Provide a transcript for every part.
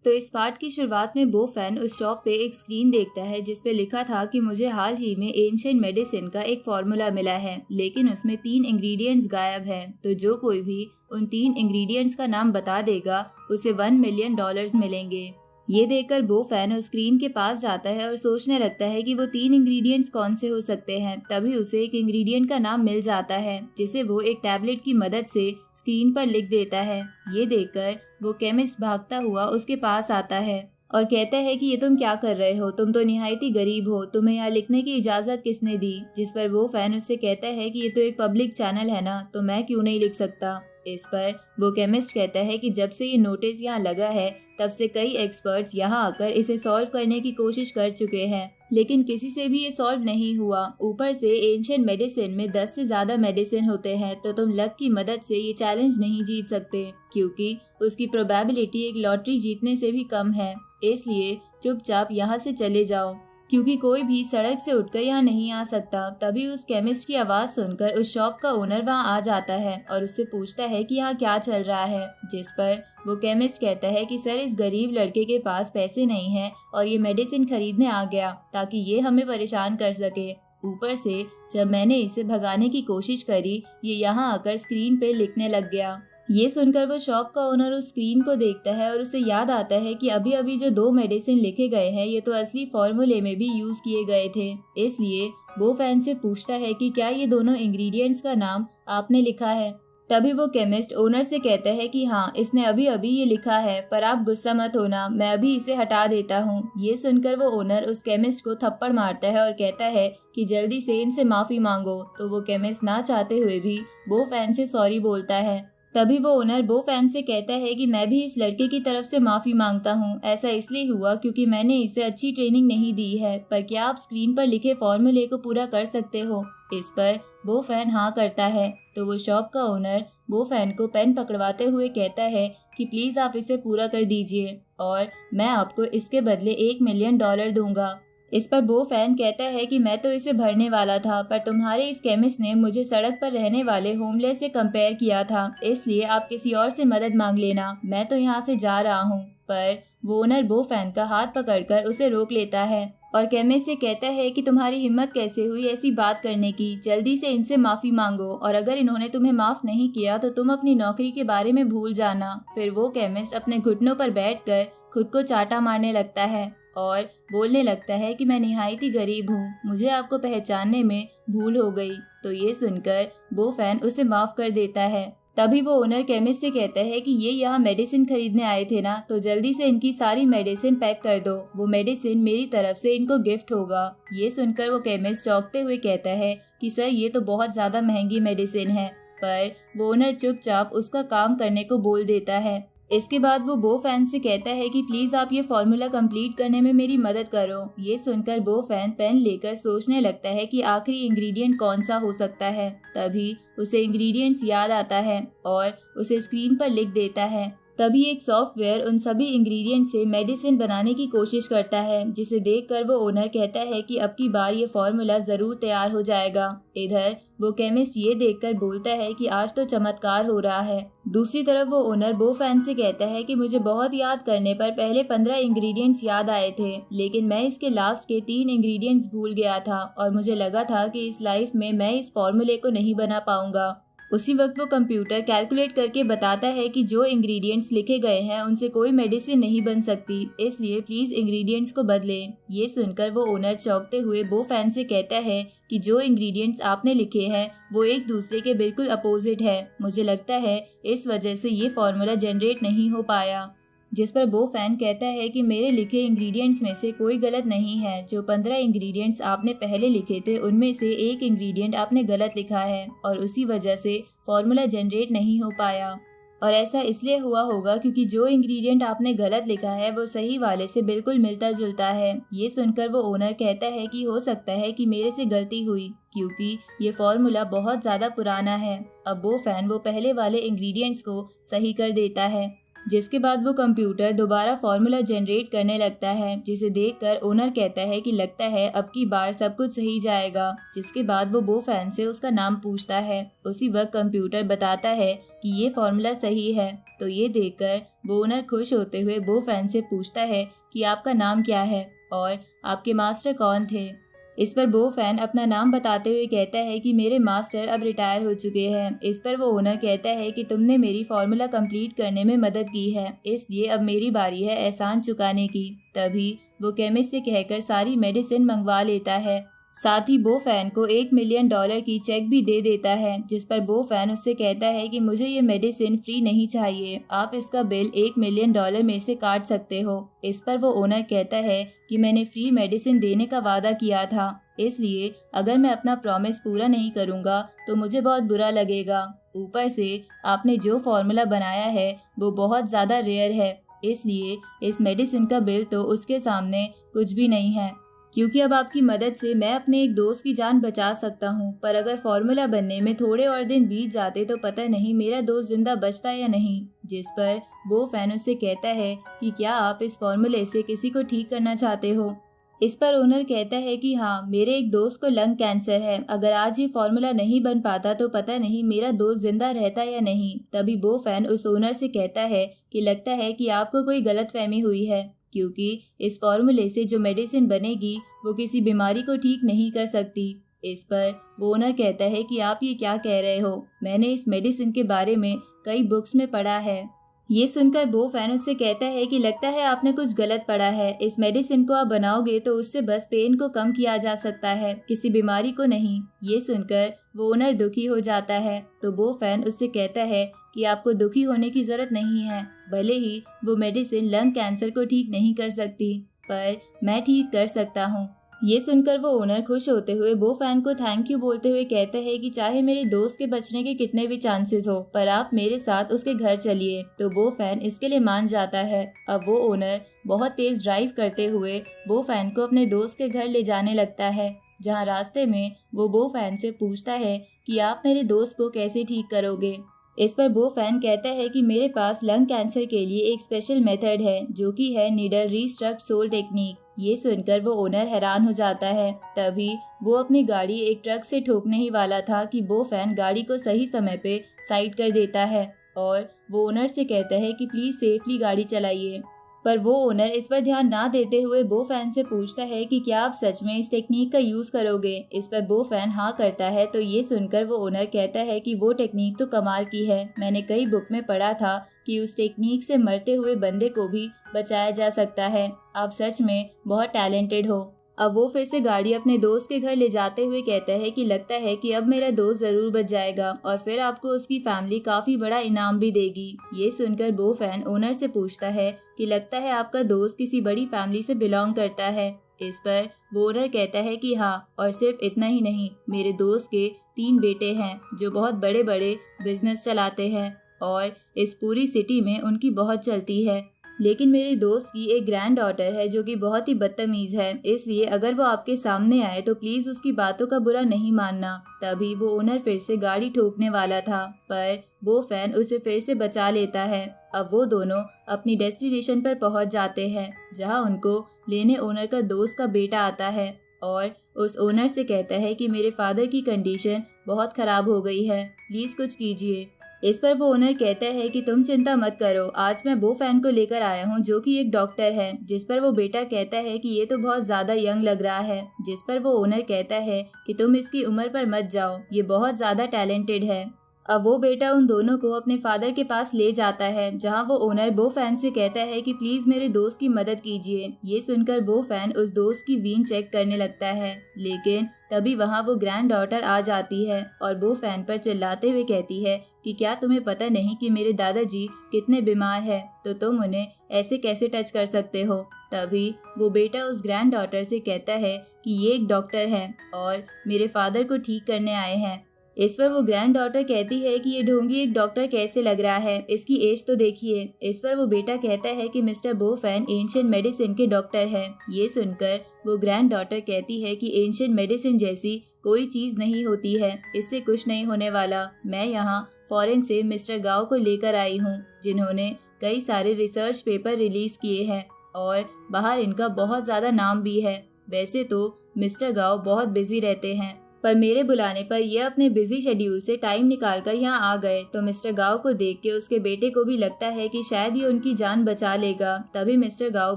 तो इस पार्ट की शुरुआत में बो फैन उस शॉप पे एक स्क्रीन देखता है जिस पे लिखा था कि मुझे हाल ही में एंशिएंट मेडिसिन का एक फॉर्मूला मिला है, लेकिन उसमें 3 इंग्रेडिएंट्स गायब हैं। तो जो कोई भी उन 3 इंग्रेडिएंट्स का नाम बता देगा उसे $1 मिलियन मिलेंगे। ये देखकर बो फैन उस स्क्रीन के पास जाता है और सोचने लगता है कि वो 3 इंग्रेडिएंट्स कौन से हो सकते हैं। तभी उसे एक इंग्रेडिएंट का नाम मिल जाता है जिसे वो एक टैबलेट की मदद से स्क्रीन पर लिख देता है। ये देखकर वो केमिस्ट भागता हुआ उसके पास आता है और कहता है कि ये तुम क्या कर रहे हो, तुम तो निहायत ही गरीब हो, तुम्हें यहाँ लिखने की इजाजत किसने दी। जिस पर वो फैन उससे कहता है कि ये तो एक पब्लिक चैनल है ना, तो मैं क्यों नहीं लिख सकता। इस पर वो केमिस्ट कहता है कि जब से ये नोटिस यहाँ लगा है तब से कई एक्सपर्ट्स यहाँ आकर इसे सॉल्व करने की कोशिश कर चुके हैं, लेकिन किसी से भी ये सॉल्व नहीं हुआ। ऊपर से एंशिएंट मेडिसिन में 10 से ज्यादा मेडिसिन होते हैं, तो तुम लक की मदद से ये चैलेंज नहीं जीत सकते, क्योंकि उसकी प्रोबेबिलिटी एक लॉटरी जीतने से भी कम है। इसलिए चुपचाप यहाँ से चले जाओ, क्योंकि कोई भी सड़क से उठकर यहाँ नहीं आ सकता। तभी उस केमिस्ट की आवाज सुनकर उस शॉप का ओनर वहाँ आ जाता है और उससे पूछता है कि यहाँ क्या चल रहा है। जिस पर वो केमिस्ट कहता है कि सर, इस गरीब लड़के के पास पैसे नहीं है और ये मेडिसिन खरीदने आ गया ताकि ये हमें परेशान कर सके। ऊपर से जब मैंने इसे भगाने की कोशिश करी, ये यहाँ आकर स्क्रीन पे लिखने लग गया। ये सुनकर वो शॉप का ओनर उस स्क्रीन को देखता है और उसे याद आता है कि अभी अभी जो 2 मेडिसिन लिखे गए हैं ये तो असली फॉर्मूले में भी यूज किए गए थे। इसलिए वो फैन से पूछता है कि क्या ये दोनों इंग्रेडिएंट्स का नाम आपने लिखा है। तभी वो केमिस्ट ओनर से कहता है कि हाँ, इसने अभी अभी ये लिखा है, पर आप गुस्सा मत होना, मैं अभी इसे हटा देता हूँ। ये सुनकर वो ओनर उस केमिस्ट को थप्पड़ मारता है और कहता है कि जल्दी से इनसे माफी मांगो। तो वो केमिस्ट ना चाहते हुए भी वो फैन से सॉरी बोलता है। तभी वो ओनर बो फैन से कहता है कि मैं भी इस लड़के की तरफ से माफी मांगता हूँ। ऐसा इसलिए हुआ क्योंकि मैंने इसे अच्छी ट्रेनिंग नहीं दी है, पर क्या आप स्क्रीन पर लिखे फॉर्मूले को पूरा कर सकते हो। इस पर बो फैन हाँ करता है। तो वो शॉप का ओनर बो फैन को पेन पकड़वाते हुए कहता है कि प्लीज आप इसे पूरा कर दीजिए और मैं आपको इसके बदले $1 मिलियन दूंगा। इस पर बो फैन कहता है कि मैं तो इसे भरने वाला था, पर तुम्हारे इस केमिस्ट ने मुझे सड़क पर रहने वाले होमलेस से कंपेयर किया था, इसलिए आप किसी और से मदद मांग लेना, मैं तो यहाँ से जा रहा हूँ। पर वो ओनर बो फैन का हाथ पकड़कर उसे रोक लेता है और केमिस्ट से कहता है कि तुम्हारी हिम्मत कैसे हुई ऐसी बात करने की, जल्दी से इनसे माफी मांगो और अगर इन्होंने तुम्हें माफ नहीं किया तो तुम अपनी नौकरी के बारे में भूल जाना। फिर वो केमिस्ट अपने घुटनों पर बैठकर खुद को चाटा मारने लगता है और बोलने लगता है कि मैं निहायत ही गरीब हूँ, मुझे आपको पहचानने में भूल हो गई। तो ये सुनकर बो फैन उसे माफ कर देता है। तभी वो ओनर केमिस्ट से कहता है कि ये यहाँ मेडिसिन खरीदने आए थे ना, तो जल्दी से इनकी सारी मेडिसिन पैक कर दो, वो मेडिसिन मेरी तरफ से इनको गिफ्ट होगा। ये सुनकर वो केमिस्ट चौंकते हुए कहता है कि सर, ये तो बहुत ज्यादा महंगी मेडिसिन है। पर वो ओनर चुपचाप उसका काम करने को बोल देता है। इसके बाद वो बो फैन से कहता है कि प्लीज आप ये फॉर्मूला कंप्लीट करने में मेरी मदद करो। ये सुनकर बो फैन पेन लेकर सोचने लगता है कि आखिरी इंग्रेडिएंट कौन सा हो सकता है। तभी उसे इंग्रेडिएंट्स याद आता है और उसे स्क्रीन पर लिख देता है। तभी एक सॉफ्टवेयर उन सभी इंग्रेडिएंट से मेडिसिन बनाने की कोशिश करता है, जिसे देखकर वो ओनर कहता है कि अब की बार ये फॉर्मूला जरूर तैयार हो जाएगा। इधर वो केमिस्ट ये देखकर बोलता है कि आज तो चमत्कार हो रहा है। दूसरी तरफ वो ओनर बो फैन से कहता है कि मुझे बहुत याद करने पर पहले 15 इंग्रेडिएंट्स याद आए थे, लेकिन मैं इसके लास्ट के 3 इंग्रेडिएंट्स भूल गया था और मुझे लगा था कि इस लाइफ में मैं इस फॉर्मूले को नहीं बना पाऊंगा। उसी वक्त वो कंप्यूटर कैलकुलेट करके बताता है कि जो इंग्रेडिएंट्स लिखे गए हैं उनसे कोई मेडिसिन नहीं बन सकती, इसलिए प्लीज इंग्रेडिएंट्स को बदलें। ये सुनकर वो ओनर चौंकते हुए बो फैन से कहता है कि जो इंग्रेडिएंट्स आपने लिखे हैं वो एक दूसरे के बिल्कुल अपोजिट है, मुझे लगता है इस वजह से ये फॉर्मूला जनरेट नहीं हो पाया। जिस पर बो फैन कहता है कि मेरे लिखे इंग्रेडिएंट्स में से कोई गलत नहीं है, जो 15 इंग्रेडिएंट्स आपने पहले लिखे थे उनमें से एक इंग्रेडिएंट आपने गलत लिखा है और उसी वजह से फॉर्मूला जनरेट नहीं हो पाया। और ऐसा इसलिए हुआ होगा क्योंकि जो इंग्रेडिएंट आपने गलत लिखा है वो सही वाले से बिल्कुल मिलता जुलता है। ये सुनकर वो ओनर कहता है कि हो सकता है कि मेरे से गलती हुई, क्योंकि ये फॉर्मूला बहुत ज्यादा पुराना है। अब वो फैन वो पहले वाले इंग्रेडिएंट्स को सही कर देता है। जिसके बाद वो कंप्यूटर दोबारा फॉर्मूला जनरेट करने लगता है, जिसे देखकर ओनर कहता है कि लगता है अब की बार सब कुछ सही जाएगा। जिसके बाद वो बो फैन से उसका नाम पूछता है। उसी वक्त कंप्यूटर बताता है कि ये फॉर्मूला सही है। तो ये देखकर वो ओनर खुश होते हुए बो फैन से पूछता है कि आपका नाम क्या है और आपके मास्टर कौन थे। इस पर बो फैन अपना नाम बताते हुए कहता है कि मेरे मास्टर अब रिटायर हो चुके हैं। इस पर वो ओनर कहता है कि तुमने मेरी फॉर्मूला कंप्लीट करने में मदद की है, इसलिए अब मेरी बारी है एहसान चुकाने की। तभी वो केमिस्ट से कहकर सारी मेडिसिन मंगवा लेता है। साथ ही बो फैन को $1 मिलियन की चेक भी दे देता है, जिस पर बो फैन उससे कहता है कि मुझे ये मेडिसिन फ्री नहीं चाहिए, आप इसका बिल $1 मिलियन में से काट सकते हो। इस पर वो ओनर कहता है कि मैंने फ्री मेडिसिन देने का वादा किया था, इसलिए अगर मैं अपना प्रॉमिस पूरा नहीं करूँगा तो मुझे बहुत बुरा लगेगा। ऊपर से आपने जो फॉर्मूला बनाया है वो बहुत ज़्यादा रेयर है, इसलिए इस मेडिसिन का बिल तो उसके सामने कुछ भी नहीं है। क्योंकि अब आपकी मदद से मैं अपने एक दोस्त की जान बचा सकता हूँ, पर अगर फॉर्मूला बनने में थोड़े और दिन बीत जाते तो पता नहीं मेरा दोस्त जिंदा बचता या नहीं। जिस पर बो फैन उससे कहता है कि क्या आप इस फॉर्मूले से किसी को ठीक करना चाहते हो। इस पर ओनर कहता है कि हाँ, मेरे एक दोस्त को लंग कैंसर है, अगर आज ये फॉर्मूला नहीं बन पाता तो पता नहीं मेरा दोस्त जिंदा रहता या नहीं। तभी बो फैन उस ओनर से कहता है कि लगता है कि आपको कोई गलतफहमी हुई है, क्योंकि इस फॉर्मूले से जो मेडिसिन बनेगी वो किसी बीमारी को ठीक नहीं कर सकती। इस पर वो ओनर कहता है कि आप ये क्या कह रहे हो, मैंने इस मेडिसिन के बारे में कई बुक्स में पढ़ा है। ये सुनकर बो फैन उससे कहता है कि लगता है आपने कुछ गलत पढ़ा है, इस मेडिसिन को आप बनाओगे तो उससे बस पेन को कम किया जा सकता है, किसी बीमारी को नहीं। ये सुनकर वो ओनर दुखी हो जाता है। तो बो फैन उससे कहता है कि आपको दुखी होने की जरूरत नहीं है, भले ही वो मेडिसिन लंग कैंसर को ठीक नहीं कर सकती, पर मैं ठीक कर सकता हूँ। ये सुनकर वो ओनर खुश होते हुए बो फैन को थैंक यू बोलते हुए कहते हैं कि चाहे मेरे दोस्त के बचने के कितने भी चांसेस हो, पर आप मेरे साथ उसके घर चलिए। तो बो फैन इसके लिए मान जाता है। अब वो ओनर बहुत तेज ड्राइव करते हुए बो फैन को अपने दोस्त के घर ले जाने लगता है, जहाँ रास्ते में वो बो फैन से पूछता है कि आप मेरे दोस्त को कैसे ठीक करोगे। इस पर बो फैन कहता है कि मेरे पास लंग कैंसर के लिए एक स्पेशल मेथड है, जो कि है नीडल रिस्ट्रक्ट सोल टेक्निक। ये सुनकर वो ओनर हैरान हो जाता है। तभी वो अपनी गाड़ी एक ट्रक से ठोकने ही वाला था कि बो फैन गाड़ी को सही समय पे साइड कर देता है और वो ओनर से कहता है कि प्लीज सेफली गाड़ी चलाइए। पर वो ओनर इस पर ध्यान ना देते हुए बो फैन से पूछता है कि क्या आप सच में इस टेक्निक का यूज करोगे। इस पर बो फैन हाँ करता है। तो ये सुनकर वो ओनर कहता है कि वो टेक्निक तो कमाल की है, मैंने कई बुक में पढ़ा था कि उस टेक्निक से मरते हुए बंदे को भी बचाया जा सकता है, आप सच में बहुत टैलेंटेड हो। अब वो फिर से गाड़ी अपने दोस्त के घर ले जाते हुए कहता है कि लगता है कि अब मेरा दोस्त जरूर बच जाएगा और फिर आपको उसकी फैमिली काफी बड़ा इनाम भी देगी। ये सुनकर बो फैन ओनर से पूछता है कि लगता है आपका दोस्त किसी बड़ी फैमिली से बिलोंग करता है। इस पर वो ओनर कहता है कि हाँ, और सिर्फ इतना ही नहीं, मेरे दोस्त के 3 बेटे हैं जो बहुत बड़े बड़े बिजनेस चलाते हैं और इस पूरी सिटी में उनकी बहुत चलती है। लेकिन मेरे दोस्त की एक ग्रैंड डॉटर है जो कि बहुत ही बदतमीज है, इसलिए अगर वो आपके सामने आए तो प्लीज उसकी बातों का बुरा नहीं मानना। तभी वो ओनर फिर से गाड़ी ठोकने वाला था, पर बो फैन उसे फिर से बचा लेता है। अब वो दोनों अपनी डेस्टिनेशन पर पहुंच जाते हैं, जहां उनको लेने ओनर का दोस्त का बेटा आता है और उस ओनर से कहता है कि मेरे फादर की कंडीशन बहुत खराब हो गई है, प्लीज कुछ कीजिए। इस पर वो ओनर कहता है कि तुम चिंता मत करो, आज मैं बो फैन को लेकर आया हूँ जो कि एक डॉक्टर है। जिस पर वो बेटा कहता है कि ये तो बहुत ज्यादा यंग लग रहा है। जिस पर वो ओनर कहता है कि तुम इसकी उम्र पर मत जाओ, ये बहुत ज्यादा टैलेंटेड है। अब वो बेटा उन दोनों को अपने फादर के पास ले जाता है, जहां वो ओनर बो फैन से कहता है कि प्लीज मेरे दोस्त की मदद कीजिए। ये सुनकर बो फैन उस दोस्त की वीन चेक करने लगता है, लेकिन तभी वहां वो ग्रैंड डॉटर आ जाती है और बो फैन पर चिल्लाते हुए कहती है कि क्या तुम्हें पता नहीं कि मेरे दादाजी कितने बीमार हैं, तो तुम उन्हें ऐसे कैसे टच कर सकते हो। तभी वो बेटा उस ग्रैंड डॉटर से कहता है कि ये एक डॉक्टर है और मेरे फादर को ठीक करने आए हैं। इस पर वो ग्रैंड डॉटर कहती है कि ये ढोंगी एक डॉक्टर कैसे लग रहा है, इसकी एज तो देखिए। इस पर वो बेटा कहता है कि मिस्टर बो फैन एंशिएंट मेडिसिन के डॉक्टर है। ये सुनकर वो ग्रैंड डॉटर कहती है कि एंशिएंट मेडिसिन जैसी कोई चीज नहीं होती है, इससे कुछ नहीं होने वाला। मैं यहाँ फॉरेन से मिस्टर गाओ को लेकर आई हूँ, जिन्होंने कई सारे रिसर्च पेपर रिलीज किए हैं और बाहर इनका बहुत ज़्यादा नाम भी है। वैसे तो मिस्टर गाओ बहुत बिजी रहते हैं, पर मेरे बुलाने पर ये अपने बिजी शेड्यूल से टाइम निकालकर यहाँ आ गए। तो मिस्टर गाओ को देख के उसके बेटे को भी लगता है कि शायद ये उनकी जान बचा लेगा। तभी मिस्टर गाओ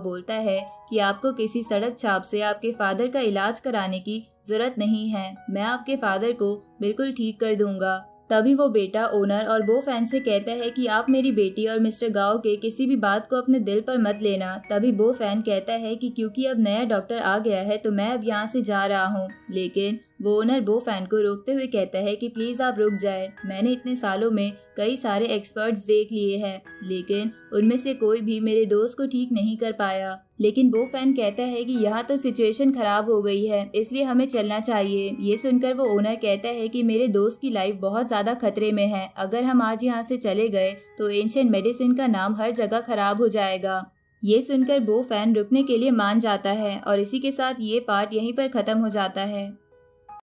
बोलता है कि आपको किसी सड़क छाप से आपके फादर का इलाज कराने की जरूरत नहीं है, मैं आपके फादर को बिल्कुल ठीक कर दूंगा। तभी वो बेटा ओनर और बो फैन से कहता है कि आप मेरी बेटी और मिस्टर गाओ के किसी भी बात को अपने दिल पर मत लेना। तभी बो फैन कहता है कि क्योंकि अब नया डॉक्टर आ गया है तो मैं अब यहाँ से जा रहा हूँ, लेकिन वो ओनर बो फैन को रोकते हुए कहता है कि प्लीज आप रुक जाए, मैंने इतने सालों में कई सारे एक्सपर्ट्स देख लिए हैं, लेकिन उनमें से कोई भी मेरे दोस्त को ठीक नहीं कर पाया। लेकिन बो फैन कहता है कि यहाँ तो सिचुएशन खराब हो गई है, इसलिए हमें चलना चाहिए। ये सुनकर वो ओनर कहता है कि मेरे दोस्त की लाइफ बहुत ज्यादा खतरे में है, अगर हम आज यहाँ से चले गए तो एंशिएंट मेडिसिन का नाम हर जगह खराब हो जाएगा। ये सुनकर बो फैन रुकने के लिए मान जाता है और इसी के साथ ये पार्ट यहीं पर खत्म हो जाता है।